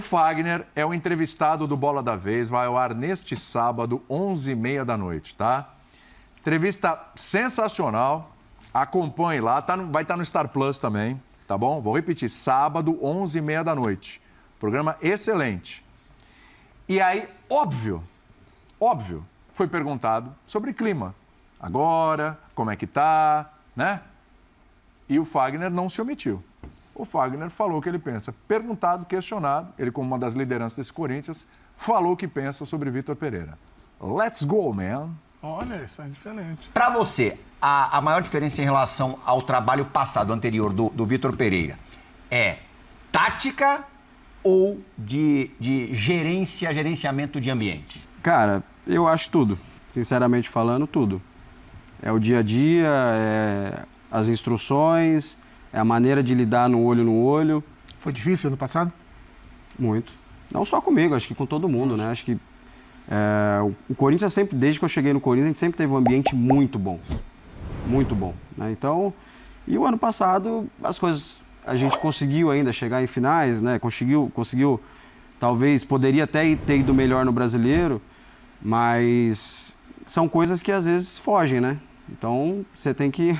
Fagner é o entrevistado do Bola da Vez, vai ao ar neste sábado, 11h30 da noite, tá? Entrevista sensacional, acompanhe lá, vai estar no Star Plus também, tá bom? Vou repetir, sábado, 11h30 da noite. Programa excelente. E aí, óbvio, foi perguntado sobre clima. Agora, como é que tá, né? E o Fagner não se omitiu. O Fagner falou o que ele pensa. Perguntado, questionado, ele como uma das lideranças desse Corinthians, falou o que pensa sobre Vitor Pereira. Let's go, man! Olha, isso é diferente. Para você, a maior diferença em relação ao trabalho passado, anterior, do Vitor Pereira, é tática ou de gerenciamento de ambiente? Cara, eu acho tudo. Sinceramente falando, tudo. É o dia a dia, é as instruções, é a maneira de lidar no olho. Foi difícil no passado? Muito. Não só comigo, acho que com todo mundo, né? Acho que o Corinthians sempre, desde que eu cheguei no Corinthians, a gente sempre teve um ambiente muito bom. Muito bom, né? Então, e o ano passado, as coisas, a gente conseguiu ainda chegar em finais, né? Conseguiu, talvez, poderia até ter ido melhor no Brasileiro, mas são coisas que às vezes fogem, né? Então, você tem que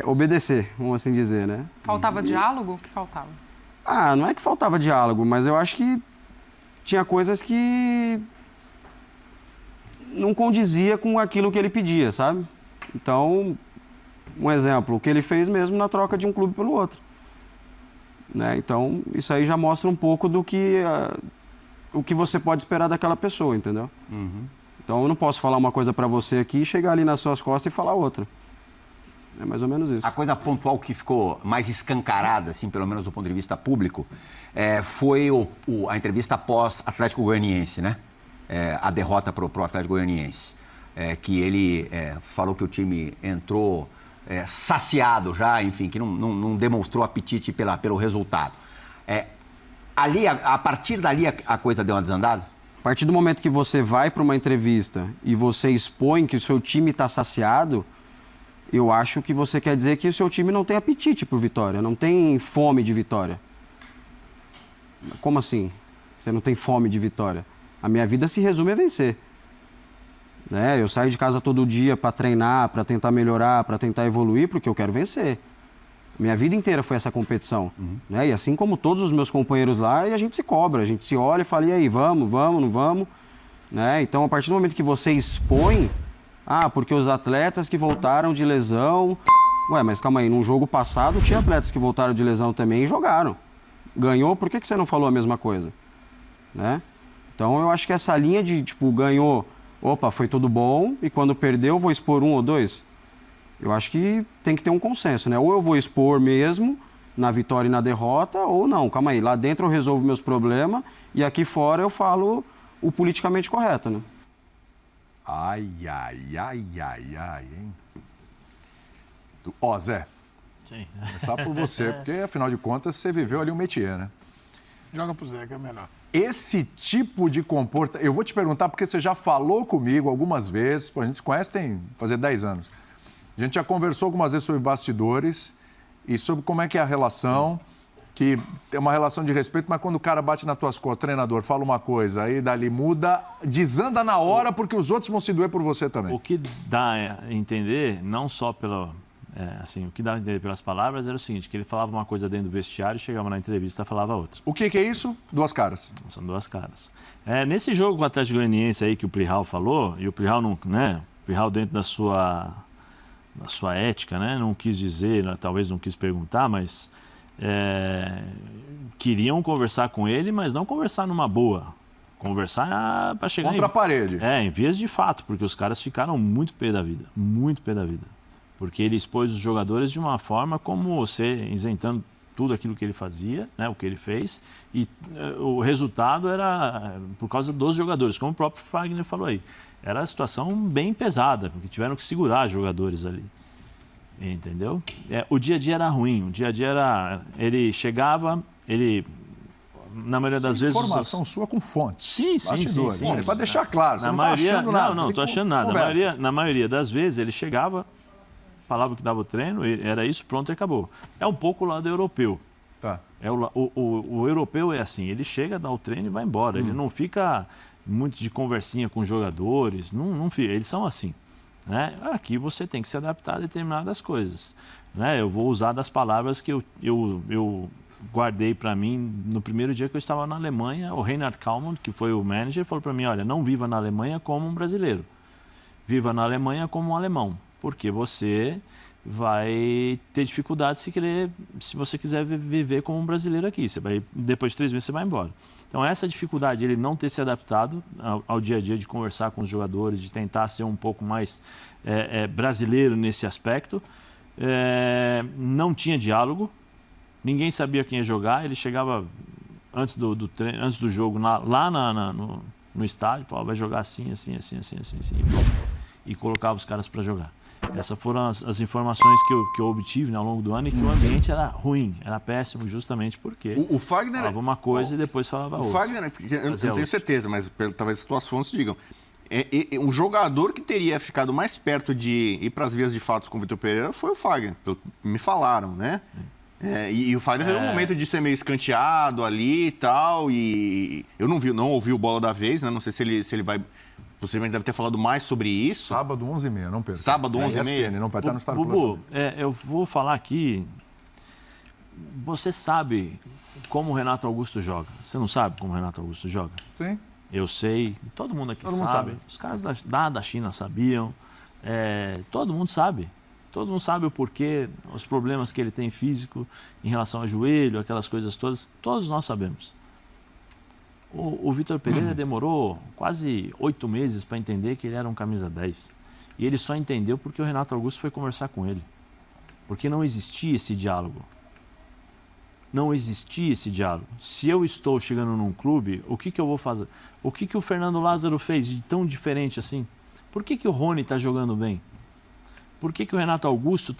obedecer, vamos assim dizer, né? Faltava diálogo? O que faltava? Não é que faltava diálogo, mas eu acho que tinha coisas que não condizia com aquilo que ele pedia, sabe? Então, um exemplo, o que ele fez mesmo na troca de um clube pelo outro. Né? Então, isso aí já mostra um pouco do que o que você pode esperar daquela pessoa, entendeu? Uhum. Então, eu não posso falar uma coisa pra você aqui, chegar ali nas suas costas e falar outra. É mais ou menos isso. A coisa pontual que ficou mais escancarada, assim, pelo menos do ponto de vista público, foi a entrevista após Atlético Goianiense, né? A derrota pro Atlético Goianiense. Que ele falou que o time entrou saciado já, enfim, que não demonstrou apetite pelo resultado. Ali, a partir dali, a coisa deu uma desandada? A partir do momento que você vai para uma entrevista e você expõe que o seu time está saciado, eu acho que você quer dizer que o seu time não tem apetite por vitória, não tem fome de vitória. Como assim? Você não tem fome de vitória? A minha vida se resume a vencer. Né? Eu saio de casa todo dia para treinar, para tentar melhorar, para tentar evoluir, porque eu quero vencer. Minha vida inteira foi essa competição. Né? E assim como todos os meus companheiros lá, a gente se cobra, a gente se olha e fala, e aí, vamos, não vamos? Né? Então, a partir do momento que você expõe, porque os atletas que voltaram de lesão... Ué, mas calma aí, num jogo passado tinha atletas que voltaram de lesão também e jogaram. Ganhou, por que você não falou a mesma coisa? Né? Então, eu acho que essa linha de, ganhou, opa, foi tudo bom, e quando perdeu, vou expor um ou dois. Eu acho que tem que ter um consenso, né? Ou eu vou expor mesmo, na vitória e na derrota, ou não. Calma aí, lá dentro eu resolvo meus problemas, e aqui fora eu falo o politicamente correto, né? Ai, hein? Zé. Sim. Começar por você, porque afinal de contas você viveu ali um métier, né? Joga pro Zé, que é melhor. Esse tipo de comportamento... Eu vou te perguntar porque você já falou comigo algumas vezes. A gente se conhece tem fazer 10 anos. A gente já conversou algumas vezes sobre bastidores e sobre como é que é a relação, que tem uma relação de respeito, mas quando o cara bate nas tuas costas, o treinador fala uma coisa, aí dali muda, desanda na hora porque os outros vão se doer por você também. O que dá a entender, não só pelo... o que dá a entender pelas palavras era o seguinte, que ele falava uma coisa dentro do vestiário, chegava na entrevista e falava outra. O que é isso? Duas caras. São duas caras. Nesse jogo com o Atlético Goianiense aí que o Plihal falou, e o Plihal não, né? O Plihal dentro da sua ética, né? Não quis dizer, talvez não quis perguntar, mas queriam conversar com ele, mas não conversar numa boa. Conversar para chegar contra a parede. Em vias de fato, porque os caras ficaram muito pé da vida, muito pé da vida. Porque ele expôs os jogadores de uma forma como você isentando tudo aquilo que ele fazia, né, o que ele fez, e o resultado era por causa dos jogadores, como o próprio Fagner falou aí. Era a situação bem pesada, porque tiveram que segurar os jogadores ali. Entendeu? O dia a dia era ruim, o dia a dia era... Ele chegava, na maioria das vezes... Informação sua com fontes. Sim. Para deixar claro, você não está achando nada. Não estou achando nada. Na maioria das vezes ele chegava... falava que dava o treino, era isso, pronto e acabou. É um pouco o lado europeu. Tá. O europeu é assim, ele chega, dá o treino e vai embora. Ele não fica muito de conversinha com os jogadores, não fica, eles são assim. Né? Aqui você tem que se adaptar a determinadas coisas. Né? Eu vou usar das palavras que eu guardei para mim no primeiro dia que eu estava na Alemanha. O Reinhard Kalmann, que foi o manager, falou para mim, olha, não viva na Alemanha como um brasileiro. Viva na Alemanha como um alemão, porque você vai ter dificuldade se você quiser viver como um brasileiro aqui. Depois de 3 meses você vai embora. Então essa dificuldade, ele não ter se adaptado ao dia a dia, de conversar com os jogadores, de tentar ser um pouco mais brasileiro nesse aspecto. Não tinha diálogo, ninguém sabia quem ia jogar, ele chegava antes do jogo lá no estádio, falava, vai jogar assim, assim, assim, assim, assim, assim, e colocava os caras para jogar. Essas foram as informações que eu obtive, né, ao longo do ano, e que o ambiente era ruim, era péssimo, justamente porque O Fagner falava uma coisa e depois falava outra. O Fagner, eu não tenho certeza, mas talvez as tuas fontes digam. Um jogador que teria ficado mais perto de ir para as vias de fatos com o Vitor Pereira foi o Fagner, pelo que me falaram, né? E o Fagner teve um momento de ser meio escanteado ali e tal, e eu não ouvi o Bola da Vez, né? Não sei se ele vai... Possivelmente deve ter falado mais sobre isso. Sábado, 11h30, não perca. Sábado, 11h30. Não vai estar no Star Bubu, Plus. eu vou falar aqui. Você sabe como o Renato Augusto joga. Você não sabe como o Renato Augusto joga? Sim. Eu sei. Todo mundo aqui Todo mundo sabe. sabe. Os caras da China sabiam. Todo mundo sabe. Todo mundo sabe o porquê, os problemas que ele tem físico em relação ao joelho, aquelas coisas todas. Todos nós sabemos. O Vitor Pereira demorou quase 8 meses para entender que ele era um camisa 10. E ele só entendeu porque o Renato Augusto foi conversar com ele. Porque não existia esse diálogo. Não existia esse diálogo. Se eu estou chegando num clube, o que eu vou fazer? O que o Fernando Lázaro fez de tão diferente assim? Por que o Rony está jogando bem? Por que o Renato Augusto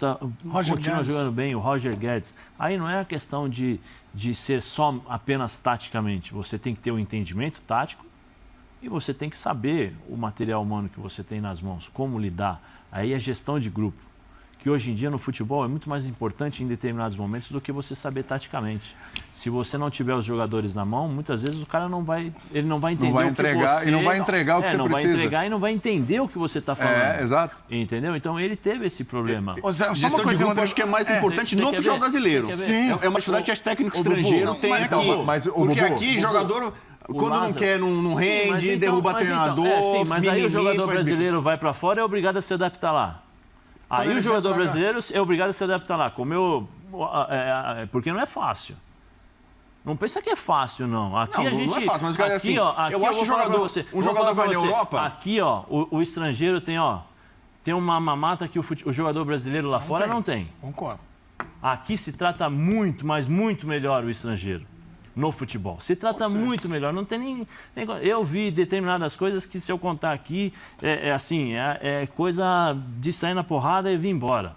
continua jogando bem, o Roger Guedes? Aí não é a questão de ser só apenas taticamente. Você tem que ter um entendimento tático e você tem que saber o material humano que você tem nas mãos, como lidar. Aí é gestão de grupo, que hoje em dia no futebol é muito mais importante em determinados momentos do que você saber taticamente. Se você não tiver os jogadores na mão, muitas vezes o cara não vai entender não vai o que você... e não vai entregar o que você não precisa. Vai entregar e não vai entender o que você está falando. Exato. Entendeu? Então ele teve esse problema. Zé, só Gestão uma coisa, de grupo, André. acho que é mais importante no futebol brasileiro. Sim. É uma dificuldade que as técnicos estrangeiros têm aqui. Porque aqui, jogador, quando não quer, não rende, derruba treinador. Mas aí o jogador brasileiro vai para fora e é obrigado a se adaptar lá. Aí o jogador brasileiro é obrigado a se adaptar lá. Porque não é fácil. Não pensa que é fácil, não. Aqui não, a gente, não é fácil, mas aqui, assim, eu acho que um jogador vai na Europa... Aqui, o estrangeiro tem uma mamata que o jogador brasileiro lá fora não tem. Concordo. Aqui se trata muito, mas muito melhor o estrangeiro no futebol. Se trata muito melhor. Não tem nem... Eu vi determinadas coisas que, se eu contar aqui, é coisa de sair na porrada e vir embora.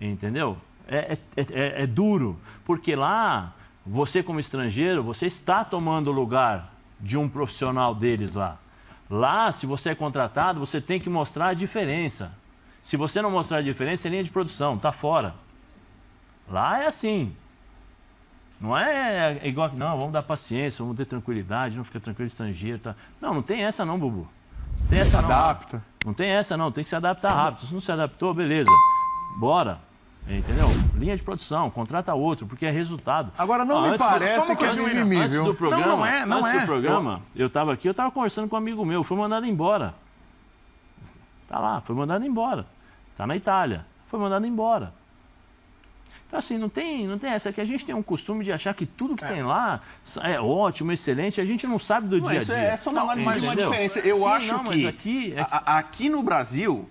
Entendeu? É duro. Porque lá, você como estrangeiro, você está tomando o lugar de um profissional deles lá. Lá, se você é contratado, você tem que mostrar a diferença. Se você não mostrar a diferença, é linha de produção, está fora. Lá é assim. Não é igual que, não, vamos dar paciência, vamos ter tranquilidade, não fica tranquilo estrangeiro. Tá. Não tem essa não, Bubu. Não tem essa não. Adapta. Não tem essa não, tem que se adaptar rápido. Se não se adaptou, beleza. Bora. Entendeu? Linha de produção, contrata outro, porque é resultado. Agora, não me parece que é mimimi, antes viu? do programa, Não é. Antes do programa, eu estava aqui, eu estava conversando com um amigo meu, foi mandado embora. Tá lá, foi mandado embora. Tá na Itália, foi mandado embora. Então, assim, não tem essa. Que a gente tem um costume de achar que tudo que tem lá é ótimo, excelente, a gente não sabe do dia a dia. É só uma diferença. Eu acho que aqui no Brasil,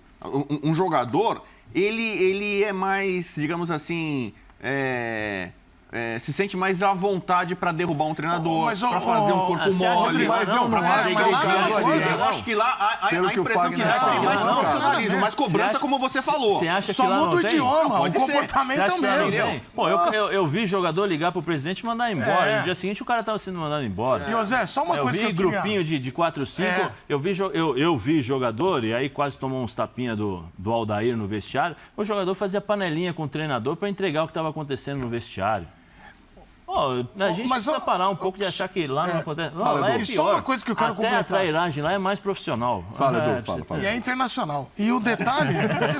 um jogador, ele é mais, digamos assim, se sente mais à vontade para derrubar um treinador, para fazer um corpo mole, para fazer agressão. Eu acho que lá a impressão que dá é mais profissionalismo, mais cobrança, como você falou. Você acha que Só lá muda não o tem? idioma, o comportamento é o mesmo. Pô, eu vi jogador ligar pro presidente e mandar embora. E no dia seguinte o cara estava sendo mandado embora. E, ô Zé, só uma coisa que eu vi grupinho de 4, 5. Eu vi jogador, e aí quase tomou uns tapinhas do Aldair no vestiário. O jogador fazia panelinha com o treinador para entregar o que estava acontecendo no vestiário. A gente precisa parar um pouco de achar que lá não acontece. Não, lá é pior. E só uma coisa que eu quero completar. A trairagem lá é mais profissional. Fala, Edu, fala. E é internacional. E o detalhe,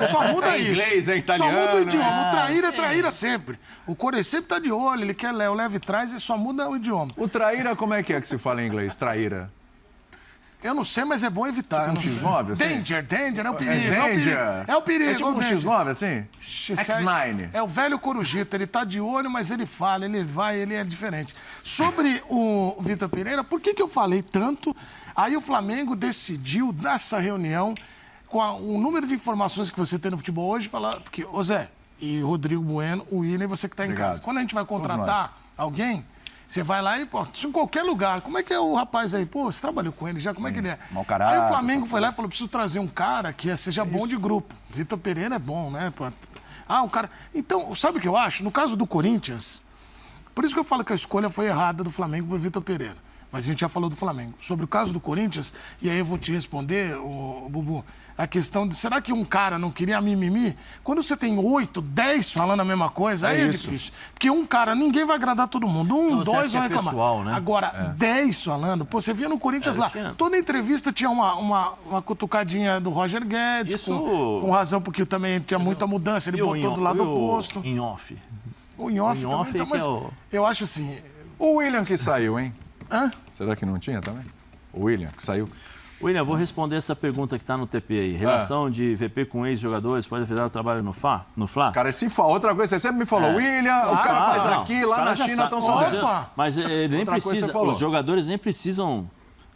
só muda isso. Inglês, é italiano. Só muda o idioma. O traíra é traíra sempre. O Corinthians sempre tá de olho, ele quer o leve trás e só muda o idioma. O traíra, como é que se fala em inglês? Traíra. Eu não sei, mas é bom evitar. Tipo X9, assim? Danger, é o perigo. Danger. É o perigo. É tipo um X9, assim? X9. É o velho corujito, ele tá de olho, mas ele fala, ele vai, ele é diferente. Sobre o Vitor Pereira, por que eu falei tanto? Aí o Flamengo decidiu, nessa reunião, com o número de informações que você tem no futebol hoje, falar, porque, ô Zé, e o Rodrigo Bueno, o William, você que tá em casa. Quando a gente vai contratar alguém, você vai lá e, pô, isso em qualquer lugar. Como é que é o rapaz aí? Pô, você trabalhou com ele já, como é que ele é? Mau caráter. Aí o Flamengo foi lá e falou, preciso trazer um cara que seja bom de grupo. Vitor Pereira é bom, né? Um cara... Então, sabe o que eu acho? No caso do Corinthians, por isso que eu falo que a escolha foi errada do Flamengo pro Vitor Pereira. Mas a gente já falou do Flamengo. Sobre o caso do Corinthians, e aí eu vou te responder, Bubu, a questão de, será que um cara não queria mimimi? Quando você tem 8, 10 falando a mesma coisa, aí é difícil. Porque um cara, ninguém vai agradar todo mundo. Então, dois vão reclamar. Pessoal, né? Agora, 10 falando, pô, você via no Corinthians lá, toda entrevista tinha uma cutucadinha do Roger Guedes, Isso... com razão, porque também tinha muita mudança, ele botou do lado oposto. Em off. O em off também, então, mas eu acho assim... O William que saiu, hein? Hã? Será que não tinha também? O William que saiu. William, vou responder essa pergunta que está no TP aí. Relação de VP com ex-jogadores pode afetar o trabalho no Fla? Cara, se fala. Outra coisa, você sempre me falou, William, o cara faz aqui, lá na China estão sabendo. Mas nem precisa, os jogadores nem precisam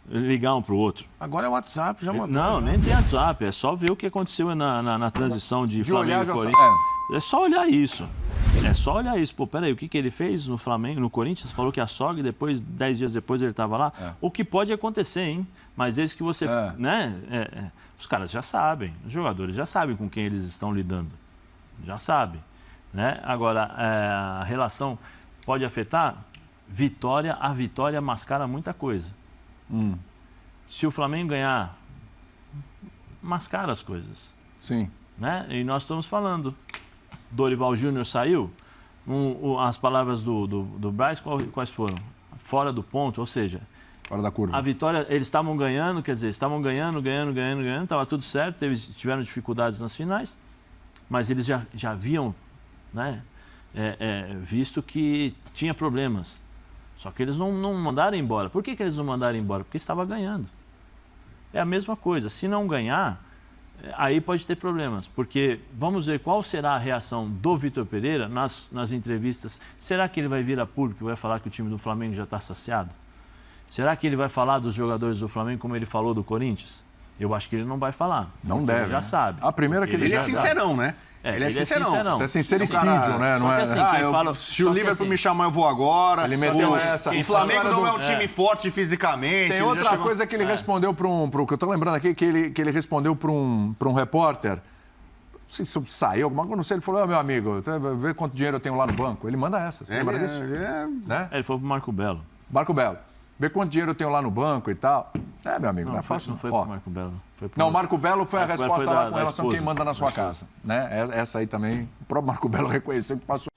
ligar um para o outro. Agora é WhatsApp, já mandou. Não, nem tem WhatsApp, é só ver o que aconteceu na transição de Flamengo e Corinthians. É só olhar isso. É só olhar isso. Pô, peraí, o que ele fez no Flamengo, no Corinthians? Falou que a sogra, depois, 10 dias depois, ele estava lá. O que pode acontecer, hein? Mas desde que você... né? Os caras já sabem, os jogadores já sabem com quem eles estão lidando. Já sabem. Né? Agora, a relação pode afetar? A vitória mascara muita coisa. Se o Flamengo ganhar, mascara as coisas. Sim. Né? E nós estamos falando... Dorival Júnior saiu, as palavras do Braz quais foram? Fora do ponto, ou seja... Fora da curva. A vitória, eles estavam ganhando, quer dizer, estavam ganhando, estava tudo certo, tiveram dificuldades nas finais, mas eles já haviam, né, visto que tinha problemas. Só que eles não mandaram embora. Por que eles não mandaram embora? Porque estava ganhando. É a mesma coisa, se não ganhar... Aí pode ter problemas, porque vamos ver qual será a reação do Vitor Pereira nas entrevistas. Será que ele vai vir a público e vai falar que o time do Flamengo já está saciado? Será que ele vai falar dos jogadores do Flamengo como ele falou do Corinthians? Eu acho que ele não vai falar. Não deve. Ele já sabe. A primeira que ele é sincerão, né? Ele é sincerão. Isso é sincericídio, né? Não é? Assim, se o Liverpool me chamar, eu vou agora. Ele meteu essa. O Flamengo não é um time forte fisicamente. Tem outra coisa que ele respondeu para um... que eu estou lembrando aqui, que ele respondeu para um repórter. Não sei se saiu alguma coisa, não sei. Ele falou, meu amigo, vê quanto dinheiro eu tenho lá no banco. Ele manda essa. Você lembra disso? Né? Ele foi para o Marco Belo. Marco Belo. Vê quanto dinheiro eu tenho lá no banco e tal. Meu amigo, não é fácil. Não foi para o Marco Belo. Não, o Marco Belo foi a resposta lá com relação a quem manda na sua casa. Né? Essa aí também, o próprio Marco Belo reconheceu que passou.